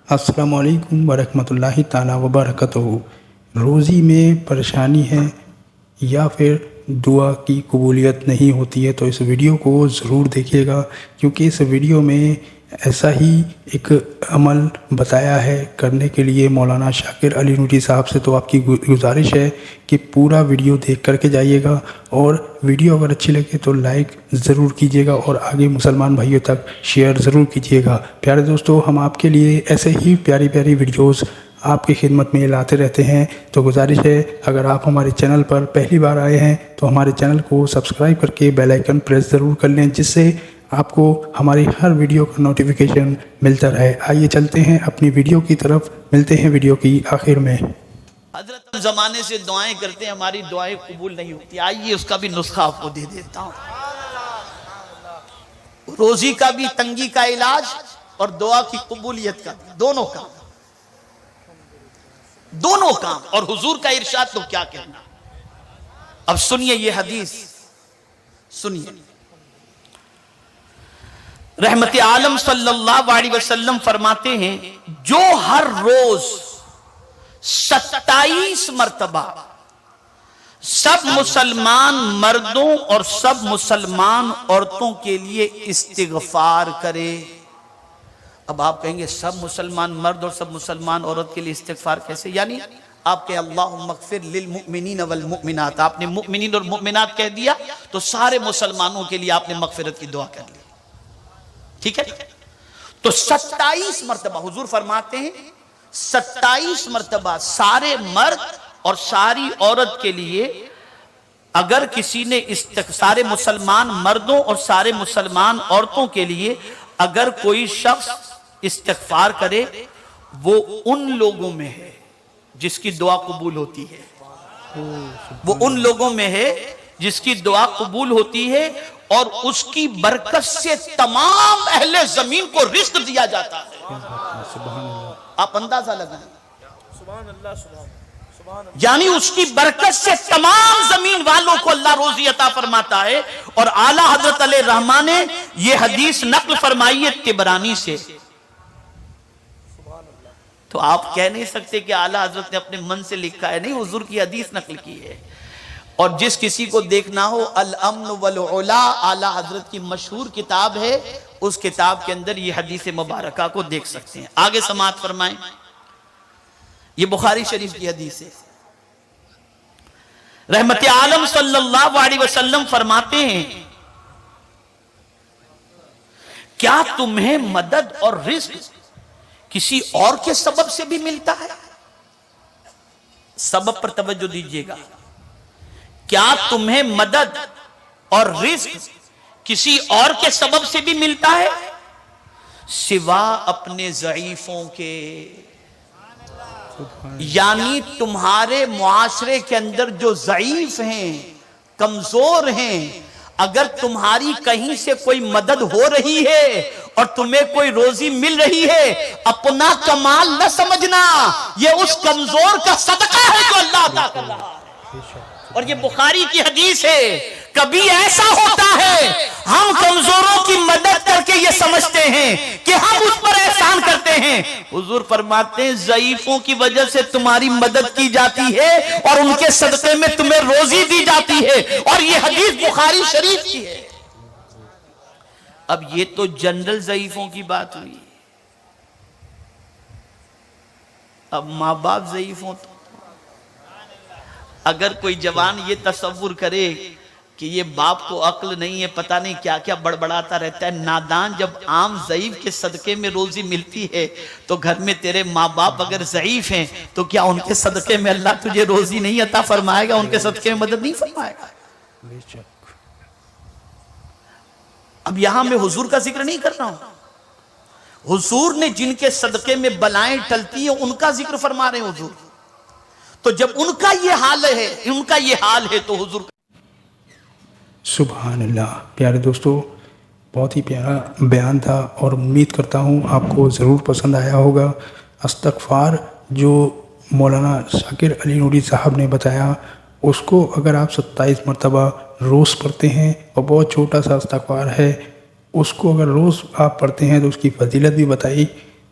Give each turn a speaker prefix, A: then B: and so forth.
A: अस्सलामु अलैकुम वरहमतुल्लाहि ताला वबरकatuhu। रोज़ी में परेशानी है या फिर दुआ की कबूलियत नहीं होती है तो इस वीडियो को ज़रूर देखिएगा, क्योंकि इस वीडियो में ऐसा ही एक अमल बताया है करने के लिए मौलाना शाकिर अली नूरी साहब से। तो आपकी गुजारिश है कि पूरा वीडियो देख करके जाइएगा, और वीडियो अगर अच्छी लगे तो लाइक ज़रूर कीजिएगा और आगे मुसलमान भाइयों तक शेयर ज़रूर कीजिएगा। प्यारे दोस्तों, हम आपके लिए ऐसे ही प्यारी प्यारी वीडियोज़ आपकी खिदमत में लाते रहते हैं। तो गुजारिश है, अगर आप हमारे चैनल पर पहली बार आए हैं तो हमारे चैनल को सब्सक्राइब करके बेल आइकन प्रेस ज़रूर कर लें, जिससे आपको हमारी हर वीडियो का नोटिफिकेशन मिलता रहे। आइए चलते हैं अपनी वीडियो की तरफ, मिलते हैं वीडियो की आखिर में।
B: हजरत ज़माने से दुआएं करते हैं, हमारी दुआएं कबूल नहीं होती। आइए उसका भी नुस्खा आपको दे देता हूँ। रोजी का भी तंगी का इलाज और दुआ की कबूलियत का भी, दोनों काम। और हुजूर का इरशाद तो क्या कहना। अब सुनिए ये हदीस, सुनिए। रहमत आलम सल्लल्लाहु अलैहि वसल्लम फरमाते हैं, जो हर रोज 27 मर्तबा सब मुसलमान मर्दों और सब मुसलमान औरतों के लिए इस्तिगफार करे। अब आप कहेंगे सब मुसलमान मर्द और सब मुसलमान औरत के लिए इस्तिगफार कैसे? यानी आपके अल्लाहुम्मग़फ़िर लिल मुअमिनीन वल मुअमिनात, आपने मुअमिनीन और मुअमिनात कह दिया तो सारे मुसलमानों के लिए आपने मग़फ़िरत की दुआ कर ली। ठीक है, तो 27 मर्तबा हुजूर फरमाते हैं, 27 मर्तबा सारे मर्द और सारी औरत के लिए अगर किसी ने सारे मुसलमान मर्दों और सारे मुसलमान औरतों के लिए अगर कोई शख्स इस्तिग़फ़ार करे, वो उन लोगों में है जिसकी दुआ कबूल होती है। वो उन लोगों में है जिसकी दुआ कबूल होती है, और उसकी बरकत से तमाम अहले जमीन को रिज़्क़ दिया जाता है। आप अंदाजा लगाएं, यानी उसकी बरकत से तमाम जमीन वालों को अल्लाह रोजी अता फरमाता है। और आला हजरत अली रहमान ने यह हदीस नक्ल फरमाई है तिबरानी से। तो आप कह नहीं सकते कि आला हजरत ने अपने मन से लिखा है, नहीं, हुजूर की हदीस नकल की है। और जिस किसी को देखना हो, अल अम्न वल उला आला हजरत की मशहूर किताब है, उस किताब के अंदर ये हदीस मुबारका को देख सकते हैं। आगे समाअत फरमाएं, ये बुखारी शरीफ की हदीस है। रहमत आलम सल्लल्लाहु अलैहि वसल्लम फरमाते हैं, क्या तुम्हें मदद और रिज़्क़ किसी और के सबब से भी मिलता है? सबब पर तवज्जो दीजिएगा। क्या तुम्हें मदद और रिज़्क़ किसी और के सबब से भी मिलता है सिवा अपने ज़ईफ़ों के? यानी तुम्हारे मुआशरे के अंदर जो ज़ईफ़ हैं, कमजोर हैं, अगर तुम्हारी कहीं से कोई मदद हो रही है और तुम्हें कोई रोजी मिल रही है, अपना कमाल न समझना, ये उस कमजोर का सदका है जो अल्लाह अता कर रहा है। और ये बुखारी की हदीस है। कभी ऐसा होता है हम कमजोरों की मदद करके ये समझते हैं कि हम उस पर एहसान करते हैं। हुजूर फरमाते हैं, ज़ईफों की वजह से तुम्हारी मदद की जाती है और उनके सदक़े में तुम्हें रोजी दी जाती है। और ये हदीस बुखारी शरीफ की है। अब ये तो जनरल ज़ईफों की बात हुई। अब माँ बाप ज़ईफों, तो अगर कोई जवान ये तसव्वुर करे कि ये बाप को अक्ल नहीं है, पता नहीं क्या क्या बड़बड़ाता रहता है, नादान, जब आम ज़ईफ के सदक़े में रोजी मिलती है तो घर में तेरे माँ बाप अगर ज़ईफ हैं तो क्या उनके सदक़े में अल्लाह तुझे रोजी नहीं अता फरमाएगा? उनके सदक़े में मदद नहीं फरमाएगा? अब यहां मैं हुजूर का जिक्र नहीं कर रहा हूं। हुजूर ने जिनके सदक़े में बलाएं टलती है उनका जिक्र फरमा रहे हैं हुजूर। तो जब उनका ये हाल है तो हुजूर।
A: सुभान अल्लाह। प्यारे दोस्तों, बहुत ही प्यारा बयान था और उम्मीद करता हूँ आपको ज़रूर पसंद आया होगा। इस्तिग़फ़ार जो मौलाना शाकिर अली नूरी साहब ने बताया, उसको अगर आप 27 मरतबा रोज़ पढ़ते हैं, और बहुत छोटा सा इस्तिग़फ़ार है, उसको अगर रोज़ आप पढ़ते हैं तो उसकी फजीलत भी बताई।